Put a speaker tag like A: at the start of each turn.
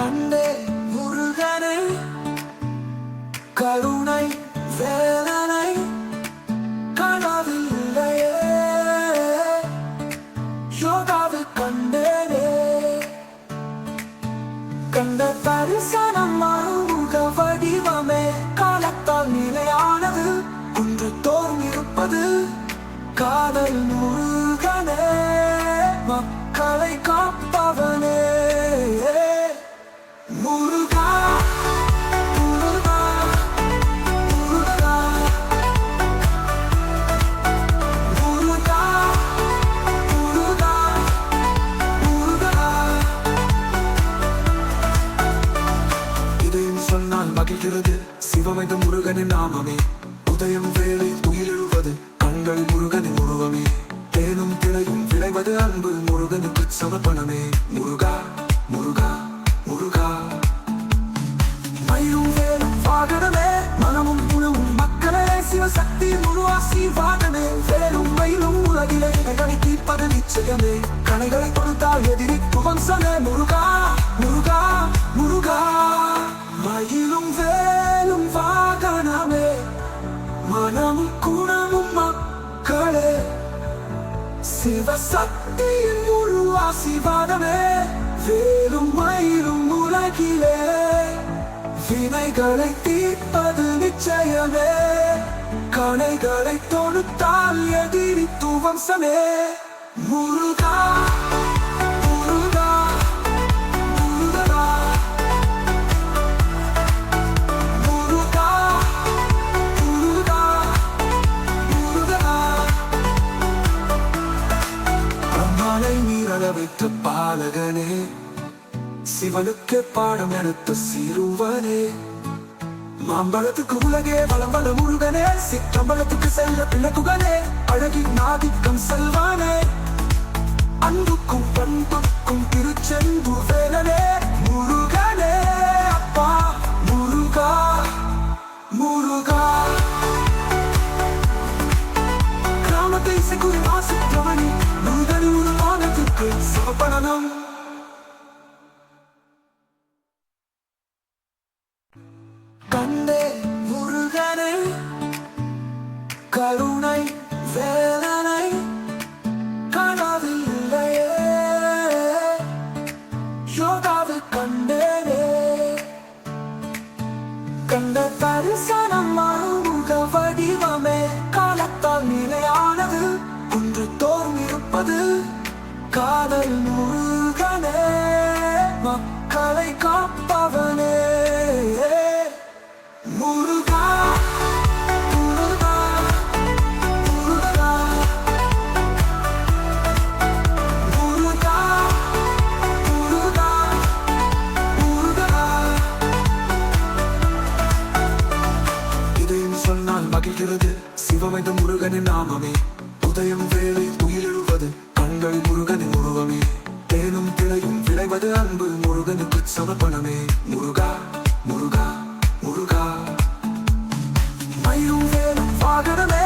A: கண்டே முருகனை கருணை வேலனை கனவில்லையே யோகாவில் கண்டேனே கண்ட தரிசனம் முக வடிவமே காலத்தால் நிலையானது ஒன்று தோன்றிருப்பது காதல் முருகனே மக்களை காப்பவனே முருகா முருகா முருகா முருகா முருகா முருகா இதையும் சொன்னால் மகிழ்கிறது சிவமைந்த முருகனின் நாமமே உதயம் வேலை துயிலெழுவது கண்கள் முருகனின் உருவமே தேனும் திளையும் விளைவது அன்பு முருகனுக்கு சமர்ப்பணமே முருகா முருகா முருகா மயிலும் வேலும் வாகனமே மனமும் குணமும் மக்களே சிவசக்தி முழு ஆசீர்வாதமே வேலும் மயிலும் உலகிலே கணைகளை தீர்ப்பது நிச்சயமே கணைகளை கொடுத்தால் எதிரி துவம்சமே முருகா முருகா முருகா மயிலும் வேலும் வாகனமே மனமும் குணமும் மக்களே சிவசக்தியின் முழு ஆசீர்வாதமே வேலும் மயிலும் உலகிலே வினைகளை தீர்ப்பது நிச்சயமே கணைகளை தொடுத்தால் எதிரி துவம்சமே முருகா முருகா முருகா முருகா முருகா முருகா பிரம்மானை மீறல வைத்த பாலகனே சிவனுக்கு பாடம் எடுத்த சிறுவனே மாம்பழத்துக்கு உலகே வளம் வள முருகனே சிற்றம்பலத்துக்கு செல்ல பிள்ளைக்குகனே அழகி நாதிக்கம் செல்வானே அன்புக்கும் பண்புக்கும் திருச்செந்தூர் வேலனே முருகனே அப்பா முருகா முருகா கிராமத்தை செங்குறி வாசித்தவனி முருகன் உருவானத்துக்கு சிவப்பணனம் கண்டே முருகனை கருணை வேலனை கனவில்லையே யோகாவில் கண்டேனே கண்ட தரிசனம் முக வடிவமே காலத்தால் நிலையானது ஒன்று தோன்றிருப்பது காதல் முருகனே மக்களை காப்பவனே முருகா முருகா முருகா முருகா முருகா முருகா இதையும் சொன்னால் மகிழ்கிறது சிவமைந்த முருகனின் நாமமே உதயம் வேலை துயிலெழுவது கண்கள் முருகனின் உருவமே தேனும் திளையும் விளைவது அன்பு முருகனுக்கு சமர்ப்பணமே முருகா முருகா முருகா மயிலும் வேலும் வாகனமே